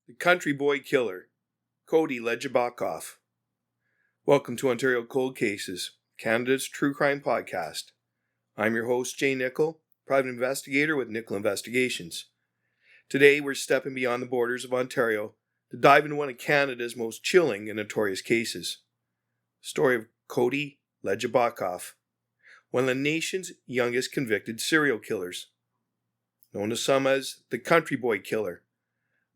The Country Boy Killer, Cody Legebokoff. Welcome to Ontario Cold Cases, Canada's true crime podcast. I'm your host, Jay Nickel, private investigator with Nickel Investigations. Today, we're stepping beyond the borders of Ontario to dive into one of Canada's most chilling and notorious cases. The story of Cody Legebokoff, one of the nation's youngest convicted serial killers. Known to some as the Country Boy Killer,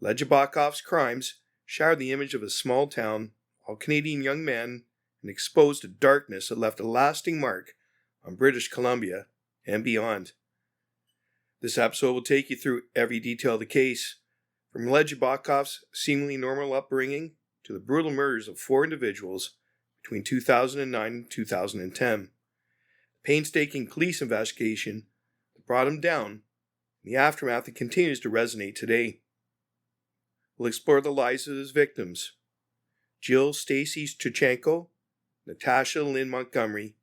Legebokoff's crimes shattered the image of a small town, all-Canadian young man, and exposed a darkness that left a lasting mark on British Columbia and beyond. This episode will take you through every detail of the case, from Legebokoff's seemingly normal upbringing to the brutal murders of 4 individuals between 2009 and 2010. The painstaking police investigation that brought him down, and the aftermath that continues to resonate today. We'll explore the lives of his victims, Stacey Stuchenko, Natasha Lynn Montgomery,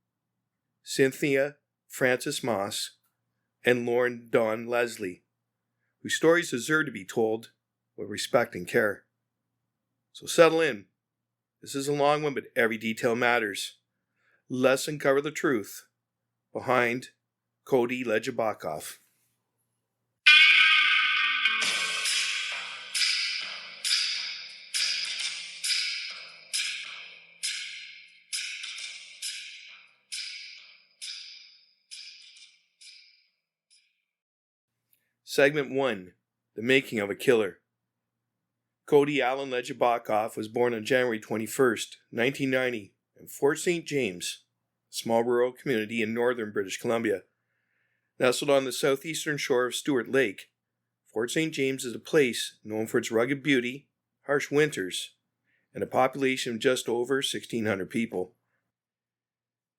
Cynthia Frances Maas, and Loren Dawn Leslie, whose stories deserve to be told with respect and care. So settle in. This is a long one, but every detail matters. Let's uncover the truth behind Cody Legebokoff. Segment 1. The Making of a Killer. Cody Allen Legebokoff was born on January 21st, 1990, in Fort St. James, a small rural community in northern British Columbia. Nestled on the southeastern shore of Stewart Lake, Fort St. James is a place known for its rugged beauty, harsh winters, and a population of just over 1,600 people.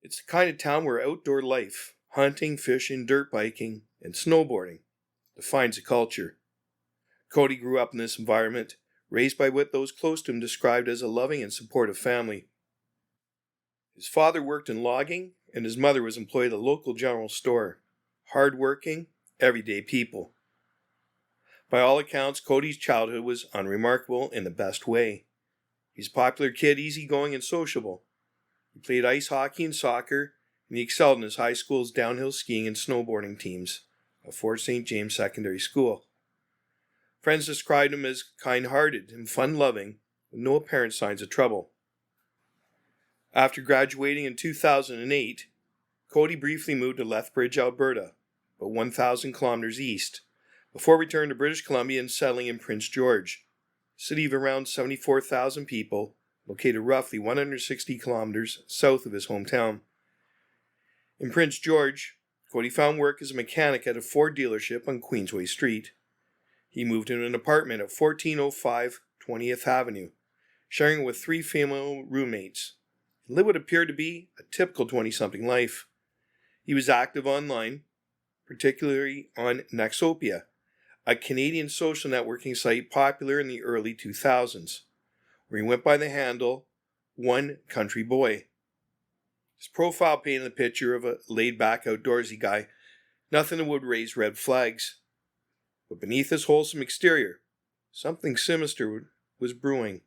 It's the kind of town where outdoor life, hunting, fishing, dirt biking, and snowboarding defines a culture. Cody grew up in this environment, raised by what those close to him described as a loving and supportive family. His father worked in logging, and his mother was employed at a local general store. Hard-working, everyday people. By all accounts, Cody's childhood was unremarkable in the best way. He's a popular kid, easygoing and sociable. He played ice hockey and soccer, and he excelled in his high school's downhill skiing and snowboarding teams of Fort St. James Secondary School. Friends described him as kind-hearted and fun-loving, with no apparent signs of trouble. After graduating in 2008, Cody briefly moved to Lethbridge, Alberta, about 1,000 kilometers east, before returning to British Columbia and settling in Prince George, a city of around 74,000 people, located roughly 160 kilometers south of his hometown. In Prince George, Cody found work as a mechanic at a Ford dealership on Queensway Street. He moved into an apartment at 1405 20th Avenue, sharing it with 3 female roommates. He lived what appeared to be a typical 20-something life. He was active online, particularly on Nexopia, a Canadian social networking site popular in the early 2000s, where he went by the handle One Country Boy. His profile painted a picture of a laid-back, outdoorsy guy, nothing that would raise red flags. But beneath his wholesome exterior, something sinister was brewing.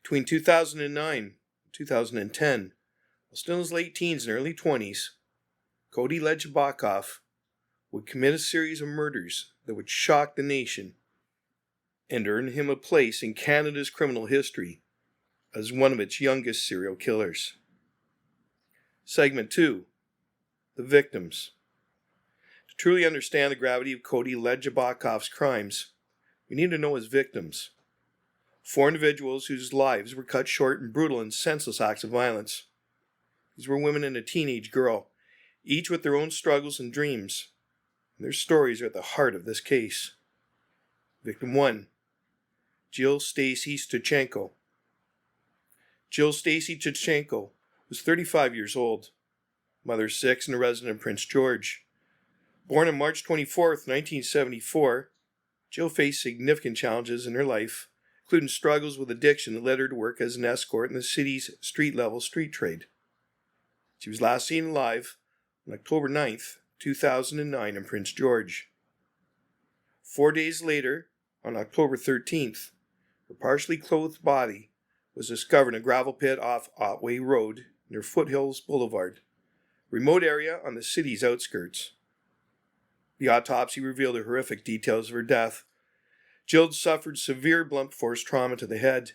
Between 2009 and 2010, while still in his late teens and early 20s, Cody Legebokoff would commit a series of murders that would shock the nation and earn him a place in Canada's criminal history as one of its youngest serial killers. Segment 2. The Victims. To truly understand the gravity of Cody Legebokoff's crimes, we need to know his victims. 4 individuals whose lives were cut short in brutal and senseless acts of violence. These were women and a teenage girl, each with their own struggles and dreams. And their stories are at the heart of this case. Victim 1. Stacey Stuchenko. Stacey Stuchenko was 35 years old, mother of 6 and a resident of Prince George. Born on March 24, 1974, Jill faced significant challenges in her life, including struggles with addiction that led her to work as an escort in the city's street-level street trade. She was last seen alive on October 9, 2009 in Prince George. 4 days later, On October 13th, her partially clothed body was discovered in a gravel pit off Otway Road near Foothills Boulevard, a remote area on the city's outskirts. The autopsy revealed the horrific details of her death. Jill suffered severe blunt force trauma to the head,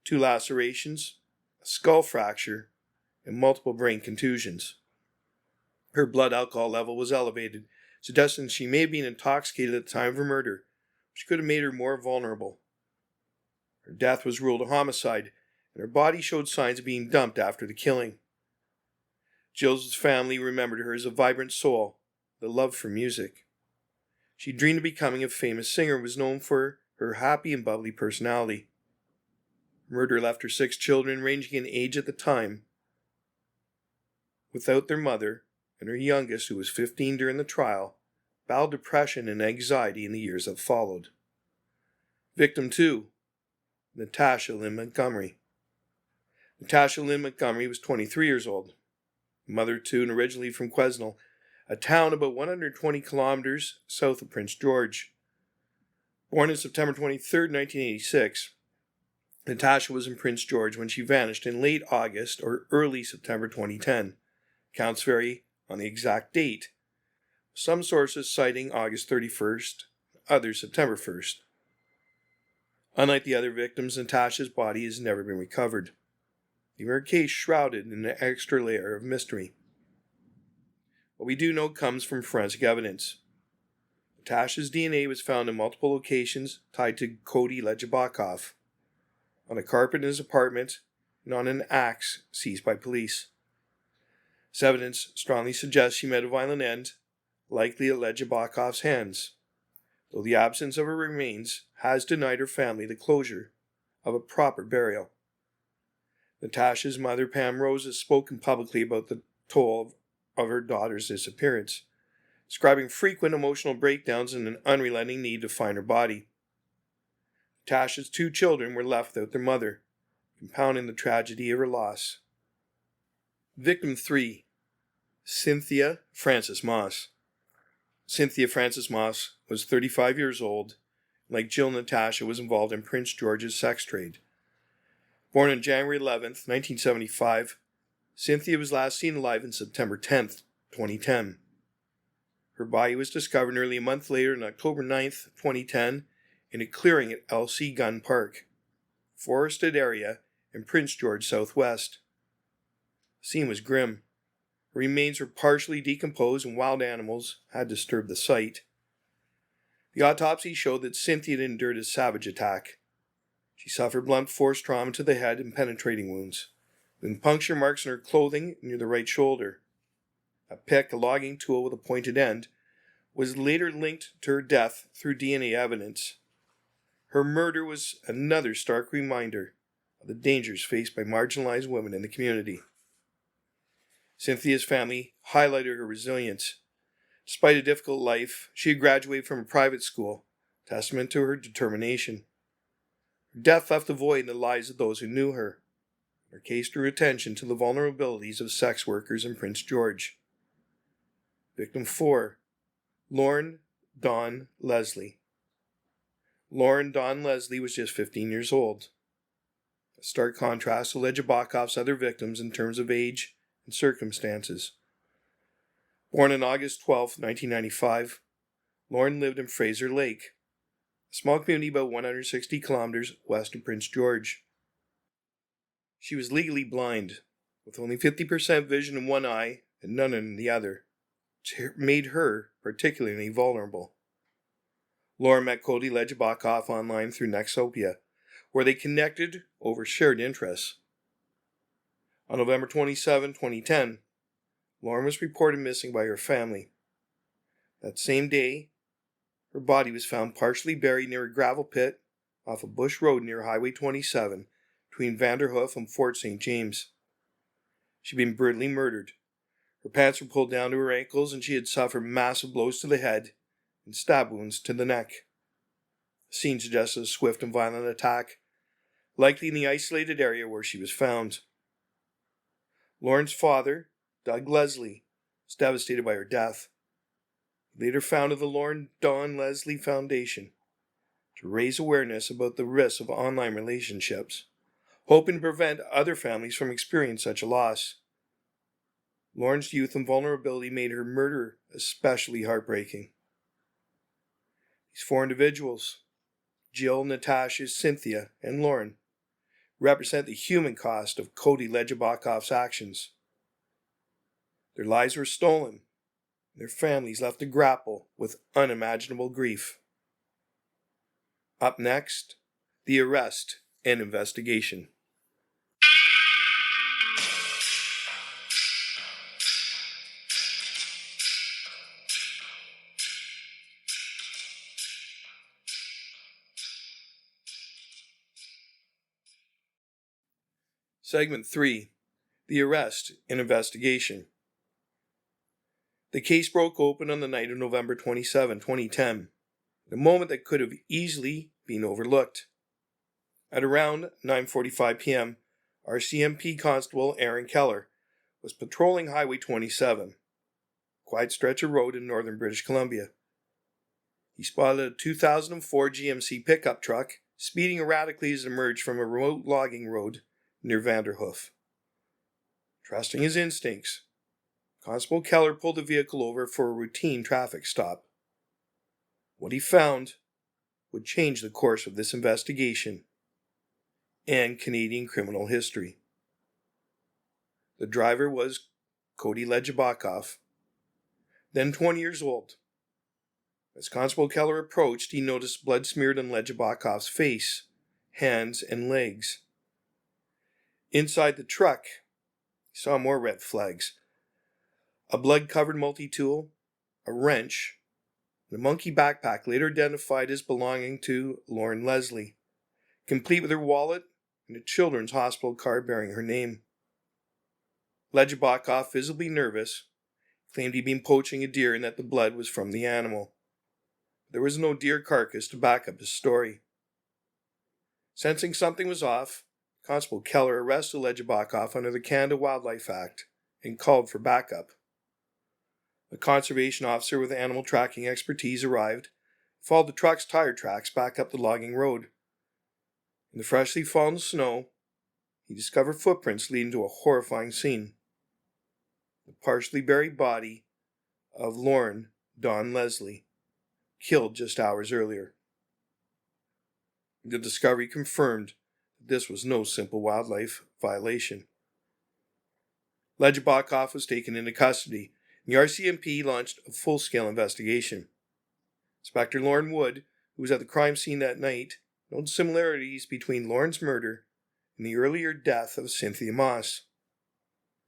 2 lacerations, a skull fracture, and multiple brain contusions. Her blood alcohol level was elevated, suggesting she may have been intoxicated at the time of her murder, which could have made her more vulnerable. Her death was ruled a homicide, and her body showed signs of being dumped after the killing. Jill's family remembered her as a vibrant soul, with a love for music. She dreamed of becoming a famous singer and was known for her happy and bubbly personality. Murder left her 6 children, ranging in age at the time, without their mother, and her youngest, who was 15 during the trial, battled depression and anxiety in the years that followed. Victim 2, Natasha Lynn Montgomery. Natasha Lynn Montgomery was 23 years old, mother to and originally from Quesnel, a town about 120 kilometers south of Prince George. Born on September 23, 1986, Natasha was in Prince George when she vanished in late August or early September 2010. Counts vary on the exact date, some sources citing August 31st, others September 1st. Unlike the other victims, Natasha's body has never been recovered, leaving her case shrouded in an extra layer of mystery. What we do know comes from forensic evidence. Natasha's DNA was found in multiple locations tied to Cody Legebokoff, on a carpet in his apartment, and on an axe seized by police. This evidence strongly suggests she met a violent end, likely at Legebokoff's hands, though the absence of her remains has denied her family the closure of a proper burial. Natasha's mother, Pam Rose, has spoken publicly about the toll of her daughter's disappearance, describing frequent emotional breakdowns and an unrelenting need to find her body. Natasha's 2 children were left without their mother, compounding the tragedy of her loss. Victim 3, Cynthia Frances Maas. Cynthia Frances Maas was 35 years old. Like Jill, Natasha was involved in Prince George's sex trade. Born on January 11th, 1975, Cynthia was last seen alive on September 10th, 2010. Her body was discovered nearly a month later on October 9th, 2010, in a clearing at L.C. Gunn Park, forested area in Prince George Southwest. The scene was grim. Her remains were partially decomposed and wild animals had disturbed the site. The autopsy showed that Cynthia had endured a savage attack. She suffered blunt force trauma to the head and penetrating wounds, with puncture marks in her clothing near the right shoulder. A pick, a logging tool with a pointed end, was later linked to her death through DNA evidence. Her murder was another stark reminder of the dangers faced by marginalized women in the community. Cynthia's family highlighted her resilience. Despite a difficult life, she had graduated from a private school, testament to her determination. Her death left a void in the lives of those who knew her. Her case drew attention to the vulnerabilities of sex workers in Prince George. Victim 4, Loren Dawn Leslie. Loren Dawn Leslie was just 15 years old. A stark contrast to Legebokoff's other victims in terms of age and circumstances. Born on August 12, 1995, Loren lived in Fraser Lake, a small community about 160 kilometers west of Prince George. She was legally blind, with only 50% vision in one eye and none in the other, which made her particularly vulnerable. Loren met Cody Legebokoff online through Nexopia, where they connected over shared interests. On November 27, 2010, Loren was reported missing by her family. That same day, her body was found partially buried near a gravel pit off a bush road near Highway 27 between Vanderhoof and Fort St. James. She'd been brutally murdered. Her pants were pulled down to her ankles and she had suffered massive blows to the head and stab wounds to the neck. The scene suggested a swift and violent attack, likely in the isolated area where she was found. Loren's father, Doug Leslie, was devastated by her death. He later founded the Loren Dawn Leslie Foundation, to raise awareness about the risks of online relationships, hoping to prevent other families from experiencing such a loss. Loren's youth and vulnerability made her murder especially heartbreaking. These four individuals, Jill, Natasha, Cynthia, and Loren, represent the human cost of Cody Legebokoff's actions. Their lives were stolen, and their families left to grapple with unimaginable grief. Up next, the arrest and investigation. Segment 3. The arrest and investigation. The case broke open on the night of November 27, 2010, a moment that could have easily been overlooked. At around 9:45 p.m., RCMP Constable Aaron Keller was patrolling Highway 27, a quiet stretch of road in northern British Columbia. He spotted a 2004 GMC pickup truck speeding erratically as it emerged from a remote logging road near Vanderhoof. Trusting his instincts, Constable Keller pulled the vehicle over for a routine traffic stop. What he found would change the course of this investigation and Canadian criminal history. The driver was Cody Legebokoff, then 20 years old. As Constable Keller approached, he noticed blood smeared on Legebokoff's face, hands, and legs. Inside the truck, he saw more red flags. A blood-covered multi-tool, a wrench, and a monkey backpack later identified as belonging to Loren Leslie, complete with her wallet and a children's hospital card bearing her name. Legebokoff, visibly nervous, claimed he'd been poaching a deer and that the blood was from the animal. There was no deer carcass to back up his story. Sensing something was off, Constable Keller arrested Legebokoff under the Canada Wildlife Act and called for backup. A conservation officer with animal tracking expertise arrived, followed the truck's tire tracks back up the logging road. In the freshly fallen snow, he discovered footprints leading to a horrifying scene. The partially buried body of Loren Dawn Leslie, killed just hours earlier. The discovery confirmed that this was no simple wildlife violation. Legebokoff was taken into custody, and the RCMP launched a full-scale investigation. Inspector Lauren Wood, who was at the crime scene that night, noted similarities between Loren's murder and the earlier death of Cynthia Maas.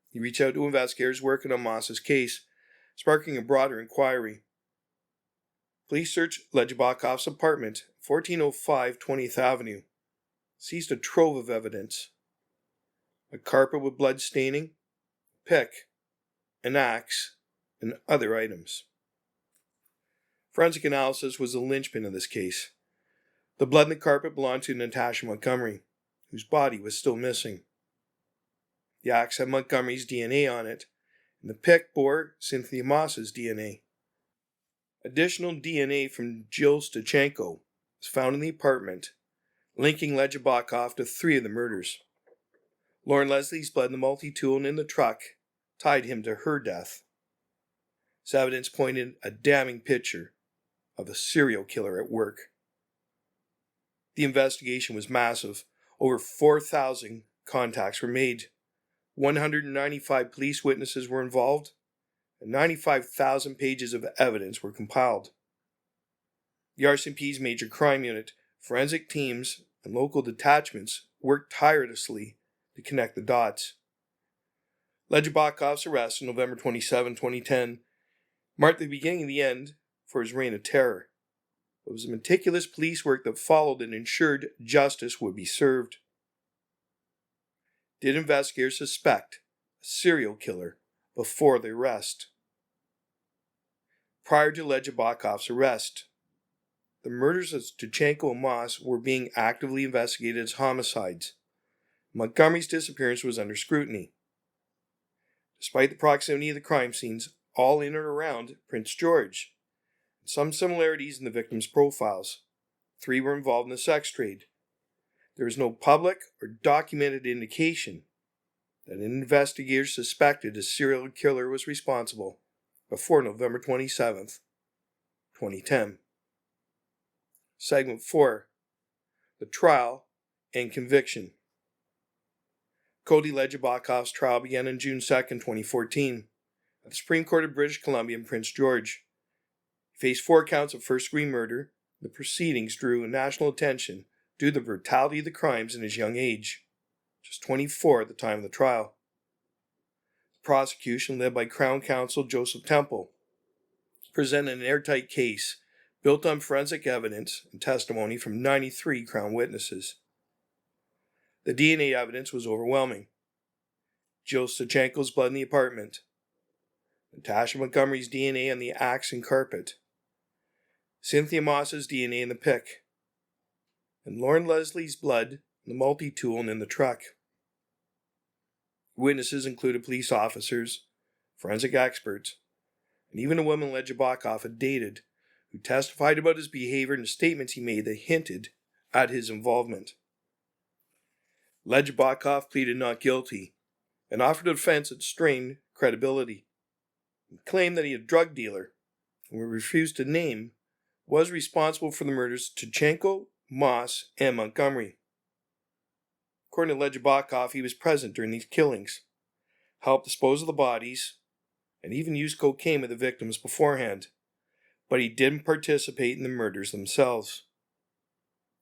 He reached out to investigators working on Maas's case, sparking a broader inquiry. Police searched Legebokoff's apartment, 1405 20th Avenue, seized a trove of evidence: a carpet with blood staining, a pick, an axe, and other items. Forensic analysis was the linchpin of this case. The blood in the carpet belonged to Natasha Montgomery, whose body was still missing. The axe had Montgomery's DNA on it, and the pick bore Cynthia Maas's DNA. Additional DNA from Jill Stuchenko was found in the apartment, linking Legebokoff to 3 of the murders. Loren Leslie's blood in the multi-tool and in the truck tied him to her death. This evidence pointed a damning picture of a serial killer at work. The investigation was massive. Over 4,000 contacts were made. 195 police witnesses were involved, and 95,000 pages of evidence were compiled. The RCMP's major crime unit, forensic teams, and local detachments worked tirelessly to connect the dots. Legebokoff's arrest on November 27, 2010, marked the beginning of the end for his reign of terror. It was the meticulous police work that followed and ensured justice would be served. Did investigators suspect a serial killer before the arrest? Prior to Legebokoff's arrest, the murders of Stuchenko and Maas were being actively investigated as homicides. Montgomery's disappearance was under scrutiny. Despite the proximity of the crime scenes, all in and around Prince George, and some similarities in the victims' profiles, 3 were involved in the sex trade. There is no public or documented indication that an investigator suspected a serial killer was responsible before November 27th, 2010. Segment 4. The Trial and Conviction. Cody Legebokoff's trial began on June 2nd, 2014, at the Supreme Court of British Columbia in Prince George. He faced 4 counts of first-degree murder. The proceedings drew national attention due to the brutality of the crimes in his young age, just 24 at the time of the trial. The prosecution, led by Crown Counsel Joseph Temple, presented an airtight case built on forensic evidence and testimony from 93 Crown witnesses. The DNA evidence was overwhelming. Jill Stuchenko's blood in the apartment, Natasha Montgomery's DNA on the axe and carpet, Cynthia Maas's DNA in the pick, and Loren Leslie's blood in the multi-tool and in the truck. Witnesses included police officers, forensic experts, and even a woman Legebokoff had dated, who testified about his behavior and the statements he made that hinted at his involvement. Legebokoff pleaded not guilty and offered a defense that strained credibility. He claimed that he, a drug dealer, who refused to name, was responsible for the murders of Stuchenko, Maas, and Montgomery. According to Legebokoff, he was present during these killings, helped dispose of the bodies, and even used cocaine with the victims beforehand, but he didn't participate in the murders themselves.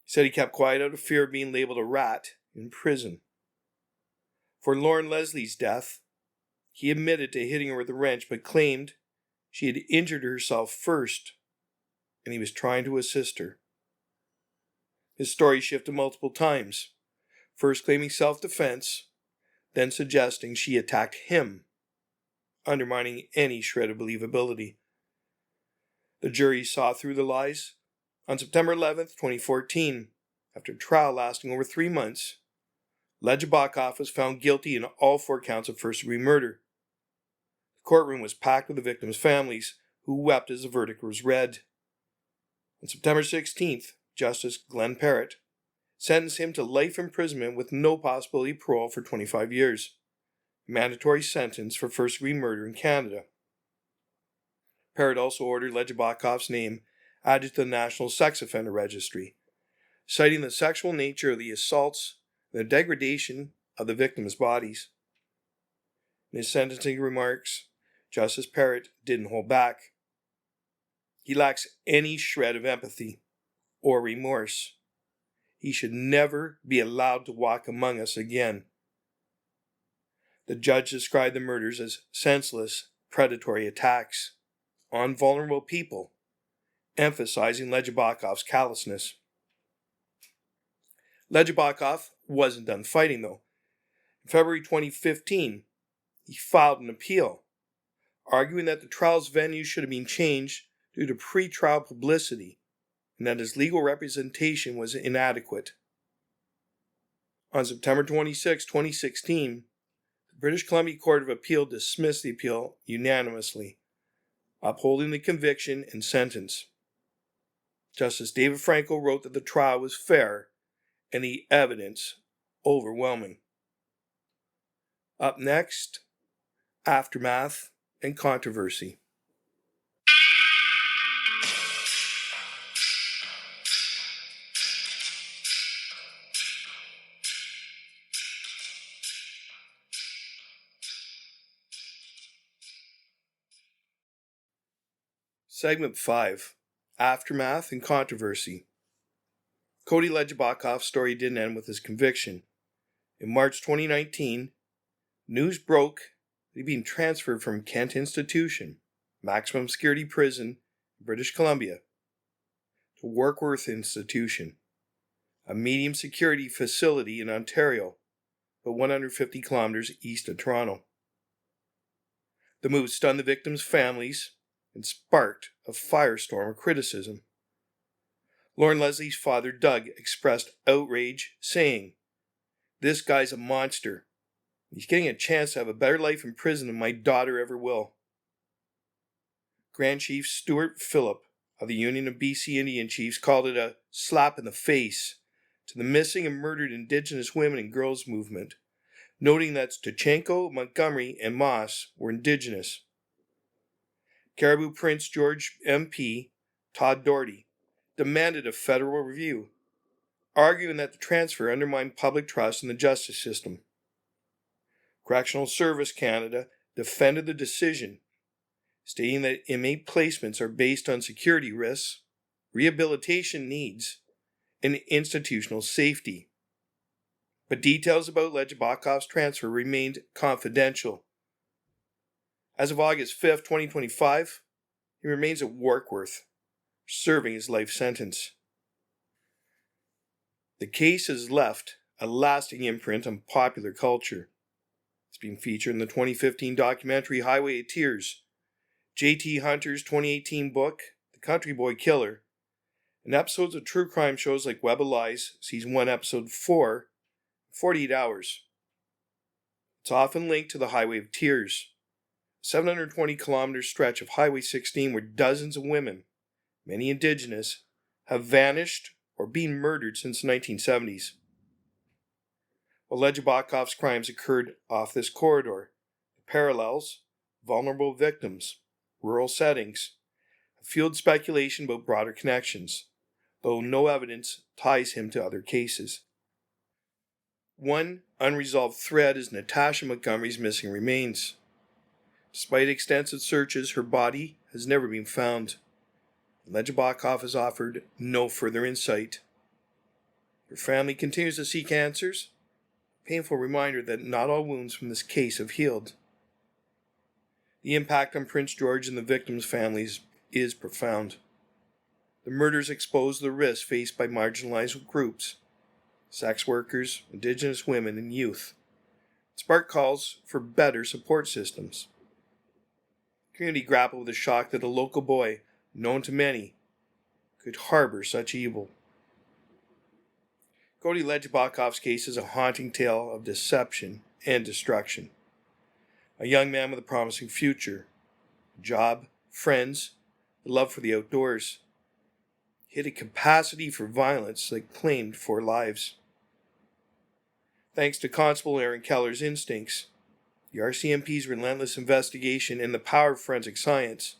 He said he kept quiet out of fear of being labeled a rat in prison. For Loren Leslie's death, he admitted to hitting her with a wrench, but claimed she had injured herself first, and he was trying to assist her. His story shifted multiple times, first claiming self-defense, then suggesting she attacked him, undermining any shred of believability. The jury saw through the lies. On September 11th, 2014, after a trial lasting over 3 months, Legebokoff was found guilty in all 4 counts of first-degree murder. The courtroom was packed with the victims' families, who wept as the verdict was read. On September 16th, Justice Glenn Parrott sentenced him to life imprisonment with no possibility of parole for 25 years, a mandatory sentence for first-degree murder in Canada. Parrott also ordered Legebokoff's name added to the National Sex Offender Registry, citing the sexual nature of the assaults and the degradation of the victims' bodies. In his sentencing remarks, Justice Parrott didn't hold back. He lacks any shred of empathy or remorse. He should never be allowed to walk among us again. The judge described the murders as senseless, predatory attacks on vulnerable people, emphasizing Legebokoff's callousness. Legebokoff wasn't done fighting, though. In February 2015, he filed an appeal, arguing that the trial's venue should have been changed due to pre-trial publicity and that his legal representation was inadequate. On September 26, 2016, the British Columbia Court of Appeal dismissed the appeal unanimously, upholding the conviction and sentence. Justice David Franco wrote that the trial was fair and the evidence overwhelming. Up next, aftermath and controversy. Segment 5. Aftermath and Controversy. Cody Legebokoff's story didn't end with his conviction. In March 2019, news broke that he'd been transferred from Kent Institution, maximum security prison in British Columbia, to Warkworth Institution, a medium security facility in Ontario, but 150 kilometers east of Toronto. The move stunned the victims' families and sparked a firestorm of criticism. Loren Leslie's father, Doug, expressed outrage, saying, "This guy's a monster. He's getting a chance to have a better life in prison than my daughter ever will." Grand Chief Stuart Phillip how the Union of BC Indian Chiefs called it a slap in the face to the missing and murdered Indigenous women and girls movement, noting that Stuchenko, Montgomery, and Maas were Indigenous. Caribou Prince George MP Todd Doherty demanded a federal review, arguing that the transfer undermined public trust in the justice system. Correctional Service Canada defended the decision, stating that inmate placements are based on security risks, rehabilitation needs, and institutional safety. But details about Legebokoff's transfer remained confidential. As of August 5, 2025, he remains at Warkworth, serving his life sentence. The case has left a lasting imprint on popular culture. It's been featured in the 2015 documentary Highway of Tears, J.T. Hunter's 2018 book, The Country Boy Killer, and episodes of true crime shows like Web of Lies, Season 1, Episode 4, 48 Hours. It's often linked to the Highway of Tears, a 720-kilometer stretch of Highway 16 where dozens of women, many Indigenous, have vanished or been murdered since the 1970s. While Legebokoff's crimes occurred off this corridor, the parallels, vulnerable victims, rural settings, have fueled speculation about broader connections, though no evidence ties him to other cases. One unresolved thread is Natasha Montgomery's missing remains. Despite extensive searches, her body has never been found. Legebokoff has offered no further insight. Her family continues to seek answers, a painful reminder that not all wounds from this case have healed. The impact on Prince George and the victims' families is profound. The murders expose the risks faced by marginalized groups, sex workers, Indigenous women, and youth. It sparked calls for better support systems. The community grappled with the shock that a local boy, known to many, could harbor such evil. Cody Legebokoff's case is a haunting tale of deception and destruction. A young man with a promising future, a job, friends, a love for the outdoors, hid a capacity for violence that claimed 4 lives. Thanks to Constable Aaron Keller's instincts, the RCMP's relentless investigation, and the power of forensic science,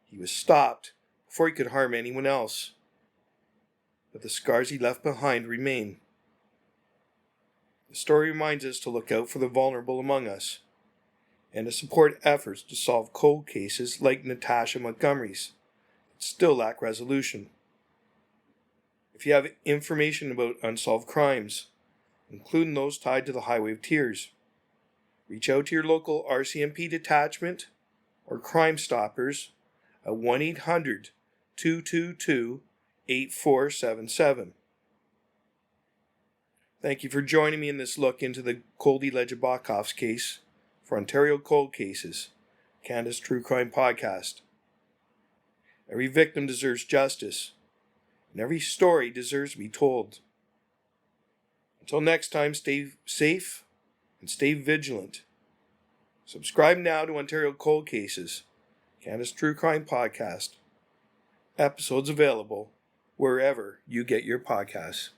he was stopped before he could harm anyone else. But the scars he left behind remain. The story reminds us to look out for the vulnerable among us and to support efforts to solve cold cases like Natasha Montgomery's that still lack resolution. If you have information about unsolved crimes, including those tied to the Highway of Tears, reach out to your local RCMP detachment or Crime Stoppers at 1-800-222-8477. Thank you for joining me in this look into the Cody Legebokoff's case for Ontario Cold Cases, Canada's True Crime Podcast. Every victim deserves justice, and every story deserves to be told. Until next time, stay safe and stay vigilant. Subscribe now to Ontario Cold Cases, Canada's True Crime Podcast. Episodes available wherever you get your podcasts.